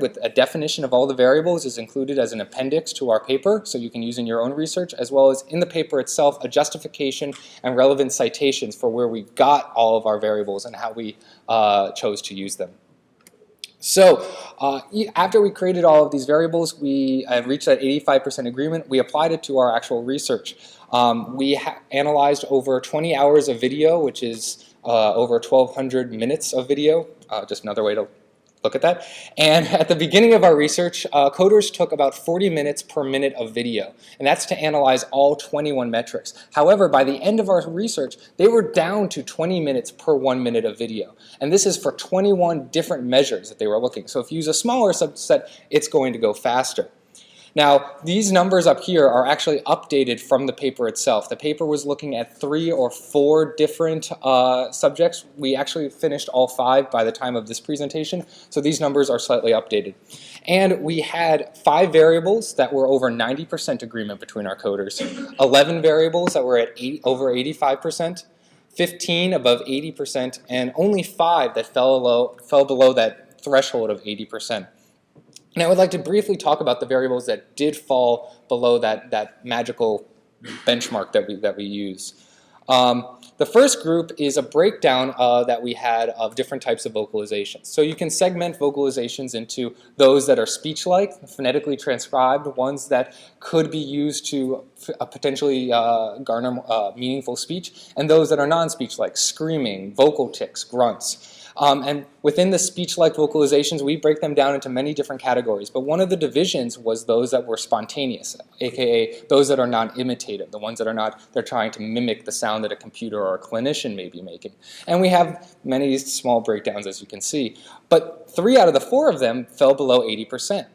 with a definition of all the variables is included as an appendix to our paper, so you can use in your own research, as well as in the paper itself a justification and relevant citations for where we got all of our variables and how we chose to use them. So after we created all of these variables, we reached that 85% agreement. We applied it to our actual research. We analyzed over 20 hours of video, which is over 1,200 minutes of video, just another way to look at that. And at the beginning of our research, coders took about 40 minutes per minute of video, and that's to analyze all 21 metrics. However, by the end of our research, they were down to 20 minutes per 1 minute of video. And this is for 21 different measures that they were looking. So if you use a smaller subset, it's going to go faster. Now, these numbers up here are actually updated from the paper itself. The paper was looking at 3 or 4 different subjects. We actually finished all 5 by the time of this presentation, so these numbers are slightly updated. And we had 5 variables that were over 90% agreement between our coders, 11 variables that were at over 85%, 15 above 80%, and only 5 that fell below that threshold of 80%. And I would like to briefly talk about the variables that did fall below that magical benchmark that we use. The first group is a breakdown that we had of different types of vocalizations. So you can segment vocalizations into those that are speech-like, phonetically transcribed, ones that could be used to potentially garner meaningful speech, and those that are non-speech-like, screaming, vocal tics, grunts. And within the speech-like vocalizations, we break them down into many different categories. But one of the divisions was those that were spontaneous, aka those that are non-imitative, the ones that are not, they're trying to mimic the sound that a computer or a clinician may be making. And we have many small breakdowns, as you can see. But 3 out of the 4 of them fell below 80%.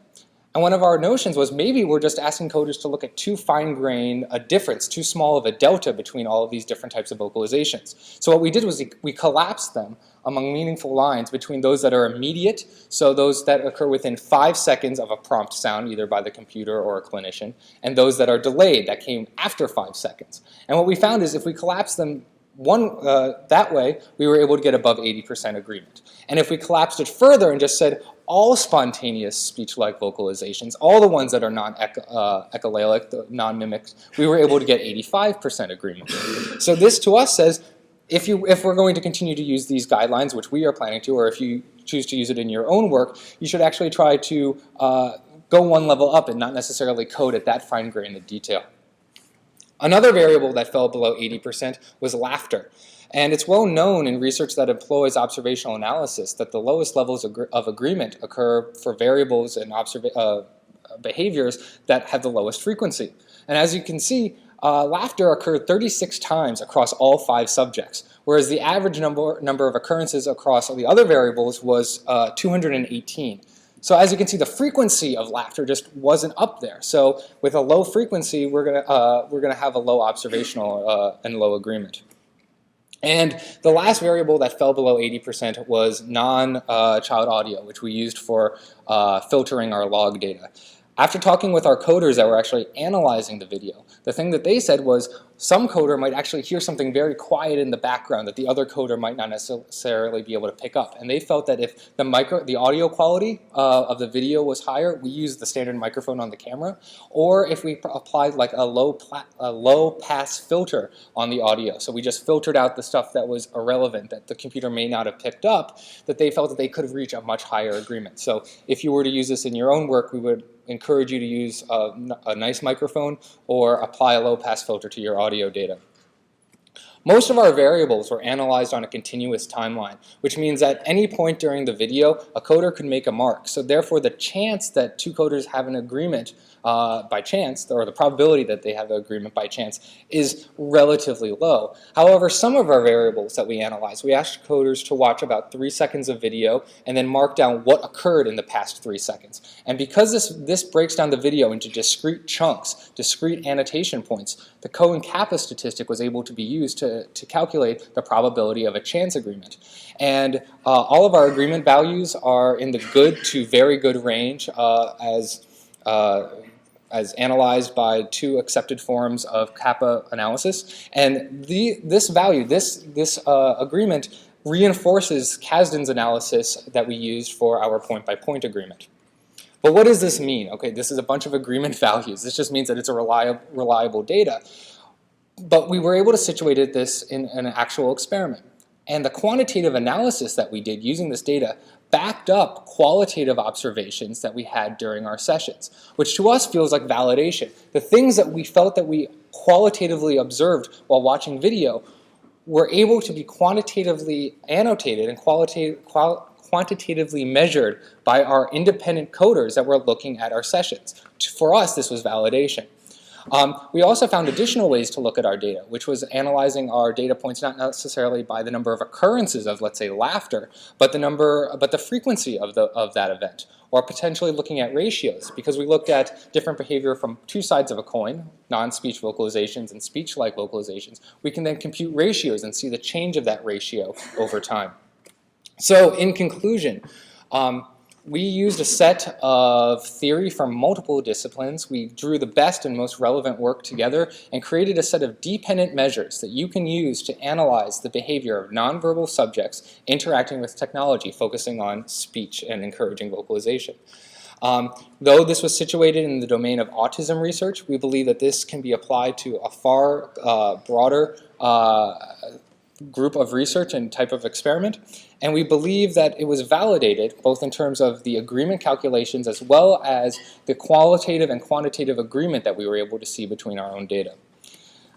And one of our notions was maybe we're just asking coders to look at too fine-grained a difference, too small of a delta between all of these different types of vocalizations. So what we did was we collapsed them among meaningful lines between those that are immediate, so those that occur within 5 seconds of a prompt sound, either by the computer or a clinician, and those that are delayed, that came after 5 seconds. And what we found is if we collapse them that way, we were able to get above 80% agreement. And if we collapsed it further and just said all spontaneous speech-like vocalizations, all the ones that are non-echolalic, non-mimic, we were able to get 85% agreement. So this to us says, if we're going to continue to use these guidelines, which we are planning to, or if you choose to use it in your own work, you should actually try to go one level up and not necessarily code at that fine-grained detail. Another variable that fell below 80% was laughter. And it's well known in research that employs observational analysis that the lowest levels of agreement occur for variables and behaviors that have the lowest frequency. And as you can see, laughter occurred 36 times across all 5 subjects, whereas the average number of occurrences across all the other variables was 218. So as you can see, the frequency of laughter just wasn't up there. So with a low frequency, we're gonna have a low observational and low agreement. And the last variable that fell below 80% was non-child audio, which we used for filtering our log data. After talking with our coders that were actually analyzing the video, the thing that they said was some coder might actually hear something very quiet in the background that the other coder might not necessarily be able to pick up. And they felt that if the audio quality of the video was higher, we used the standard microphone on the camera, or if we applied like a low pass filter on the audio. So we just filtered out the stuff that was irrelevant, that the computer may not have picked up, that they felt that they could reach a much higher agreement. So if you were to use this in your own work, we would encourage you to use a nice microphone or apply a low-pass filter to your audio data. Most of our variables were analyzed on a continuous timeline, which means at any point during the video, a coder could make a mark. So therefore, the chance that 2 coders have an agreement by chance, or the probability that they have an agreement by chance, is relatively low. However, some of our variables that we analyzed, we asked coders to watch about 3 seconds of video and then mark down what occurred in the past 3 seconds. And because this breaks down the video into discrete chunks, discrete annotation points, the Cohen-Kappa statistic was able to be used to calculate the probability of a chance agreement. And all of our agreement values are in the good to very good range as analyzed by 2 accepted forms of Kappa analysis. And this value, this agreement reinforces Kasdan's analysis that we used for our point-by-point agreement. But what does this mean? Okay, this is a bunch of agreement values. This just means that it's a reliable data. But we were able to situate this in an actual experiment. And the quantitative analysis that we did using this data backed up qualitative observations that we had during our sessions, which to us feels like validation. The things that we felt that we qualitatively observed while watching video were able to be quantitatively annotated and quantitatively measured by our independent coders that were looking at our sessions. For us, this was validation. We also found additional ways to look at our data, which was analyzing our data points not necessarily by the number of occurrences of, let's say, laughter, but the frequency of that event, or potentially looking at ratios, because we looked at different behavior from two sides of a coin, non-speech vocalizations and speech-like vocalizations. We can then compute ratios and see the change of that ratio over time. So, in conclusion, we used a set of theory from multiple disciplines. We drew the best and most relevant work together and created a set of dependent measures that you can use to analyze the behavior of nonverbal subjects interacting with technology, focusing on speech and encouraging vocalization. Though this was situated in the domain of autism research, we believe that this can be applied to a far broader group of research and type of experiment, and we believe that it was validated both in terms of the agreement calculations as well as the qualitative and quantitative agreement that we were able to see between our own data.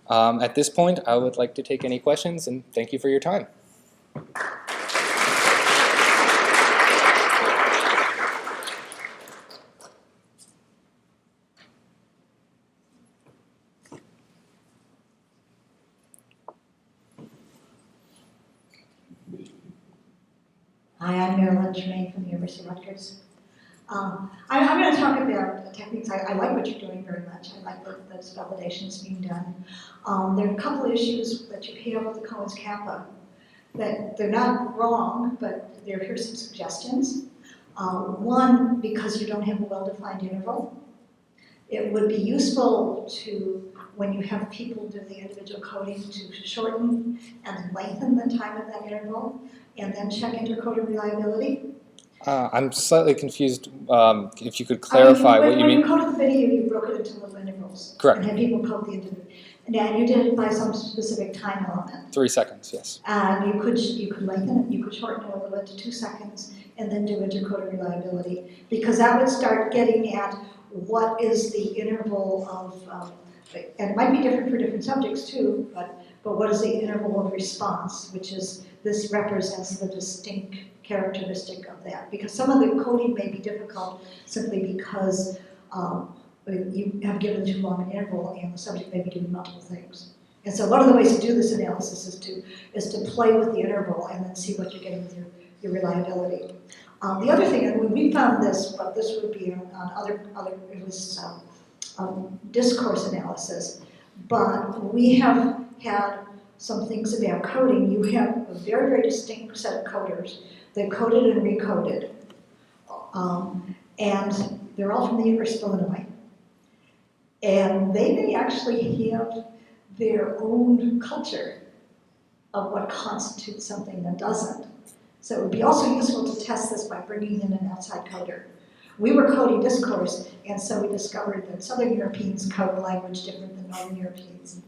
At this point, I would like to take any questions, and thank you for your time. Hi, I'm Marilyn Tremaine from the University of Rutgers. I'm going to talk about techniques. I like what you're doing very much. I like that this validation is being done. There are a couple of issues that you have with the Cohen's kappa. That they're not wrong, but here's some suggestions. One, because you don't have a well-defined interval. It would be useful to, when you have people do the individual coding, to shorten and lengthen the time of that interval, and then check intercoder reliability. I'm slightly confused. If you could clarify what you mean. When you coded the video, you broke it into little intervals. Correct. And had people code the individual. And you did it by some specific time element. 3 seconds, yes. And you could lengthen it, you could shorten it a little bit to 2 seconds, and then do intercoder reliability. Because that would start getting at what is the interval of, and it might be different for different subjects too, but what is the interval of response, which is, this represents the distinct characteristic of that. Because some of the coding may be difficult simply because you have given too long an interval and the subject may be doing multiple things. And so one of the ways to do this analysis is to play with the interval and then see what you're getting with your reliability. The other thing, and when we found this, but this would be on other it was discourse analysis, but we have had some things about coding. You have a very, very distinct set of coders that coded and recoded, and they're all from the University of Illinois. And they may actually have their own culture of what constitutes something that doesn't. So it would be also useful to test this by bringing in an outside coder. We were coding discourse, and so we discovered that Southern Europeans code language different than Northern Europeans,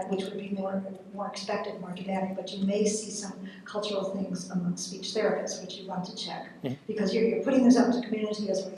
which would be more expected, more dramatic, but you may see some cultural things among speech therapists, which you want to check. Because you're putting this out to community as a